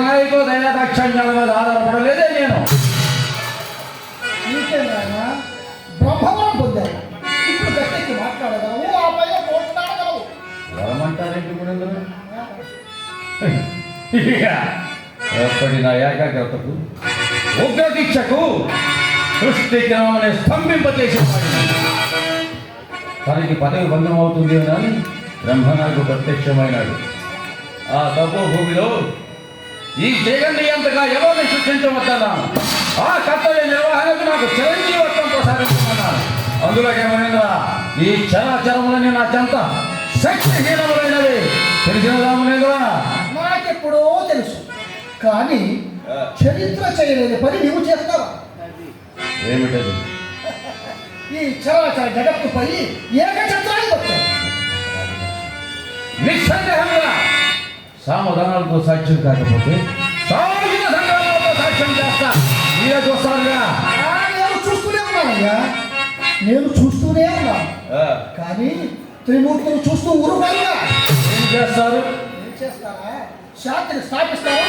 వినాయకుడు దయా దాక్షణ్యాల మీద ఆధారపడలేదే నేను. బ్రహ్మవరం పొందాను. ఇప్పుడు గట్టికి మాట్లాడగలవు, ఆ పైన పోట్లాడగలవు. వరమంటారేంటి గుణేంద్ర? ఎప్పటి నా ఏకాగ్రతకు ఉగ్రదీక్షకు సృష్టి క్రమనే స్తంభింపచేసేవాడు. తనకి పదవి బంధం అవుతుంది అని బ్రహ్మ నాకు ప్రత్యక్షమైనాడు. ఆ తపోభూమిలో ఈ జగన్ని ఎంతగా ఎవరిని సృష్టించవద్దన్నాను. ఆ కర్తవ్య నిర్వహణకు నాకు చిరంజీవత్వం ప్రసాదించమన్నాను. అందులో ఏమైందా, ఈ చరాచరములని నా చెంత శక్తిహీనములైనవి తెలిసిన రామునేంద్ర. నాకెప్పుడో తెలుసు, కానీ చరిత్ర చేయలేని పని నీవు చేస్తావా? ఏమిటది? ఈ చరాచర జగత్తుపై ఏకఛత్రాన్ని వచ్చావు. నిస్సందేహంగా సామధానాలతో సాక్ష్యం కాకపోతే సామాజిక సంఘాలతో సాక్ష్యం చేస్తా. మీరే చూస్తారుగా. నేను చూస్తూనే ఉన్నానయ్యా, నేను చూస్తూనే ఉన్నాను. కానీ త్రిమూర్తులు చూస్తూ ఊరుగా ఏం చేస్తారు? ఏం చేస్తారా? శాంతిని స్థాపిస్తారు.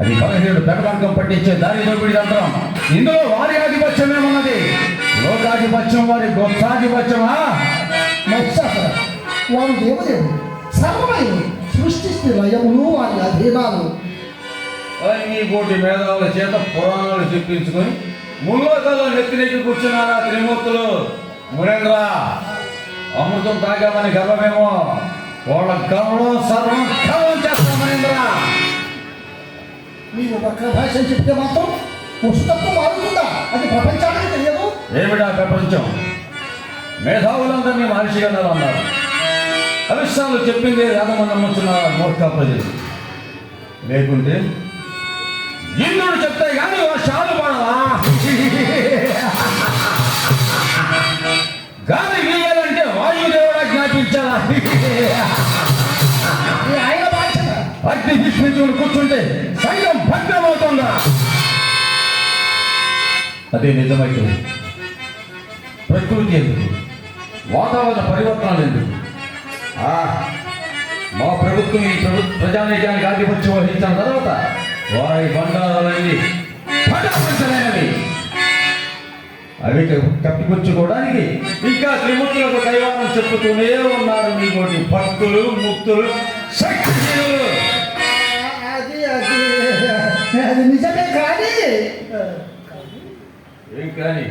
అది 17 పెడబంకం పట్టించే దారి దోపిడి తంత్రం. ఇందులో వారి ఆధిపత్యమేమున్నది? లోకాధిపత్యం వారి గొప్పాధిపత్యమా? మత్స్యాసుర వారు దేవదేవుడు, సర్వమయుడు, సృష్టిస్తే లయములు వారి అధీనాలు. నీ కోటి మేధావుల చేత పురాణాలు చెప్పించుకొని ముల్లోకాల్లో నెత్తినెక్కి కూర్చున్నారా త్రిమూర్తులు. మురేంద్ర, అమృతం తాగామని గర్వమేమో, వాళ్ళ గర్వం సర్వం ఖాళం చేస్తాం. మురేంద్ర, నీవు వక్ర భాష చెప్తే మాత్రం పుస్తకం మారుతుందా? అది ప్రపంచానికి తెలియదు. ఏమిటా ప్రపంచం? మేధావులందరినీ మహర్షిగా అన్నారు. అవిశ్వాలు చెప్పింది వేదమని నమ్ముతున్నారు మూర్ఖ ప్రజలు. లేకుంటే ఇంద్రుడు చెప్తే కానీ వర్షాలు పడవా? గాలి వీయాలంటే వాయుదేవుడా జ్ఞాపించాలా? ఆయన భాష అగ్ని విష్ణువుని కూర్చుంటే సైన్యం భగ్నమవుతుందా? అదే నిజమైతే ప్రకృతి ఎందుకు, వాతావరణ పరివర్తనాలు ఎందుకు? మా ప్రభుత్వం ఈ ప్రజానీకానికి ఆధిపత్యం వహించిన తర్వాత వారి బండారాలన్నీ పటాపంచలైనవి. అవి కప్పిపుచ్చుకోవడానికి ఇంకా త్రిమూర్తులకు కైవారం చెప్పుతూనే ఉన్నారు మీ కోటి భక్తులు, ముక్తులు, శక్తిశీలులు. అది నిజమే, కానీ ఏం కానీ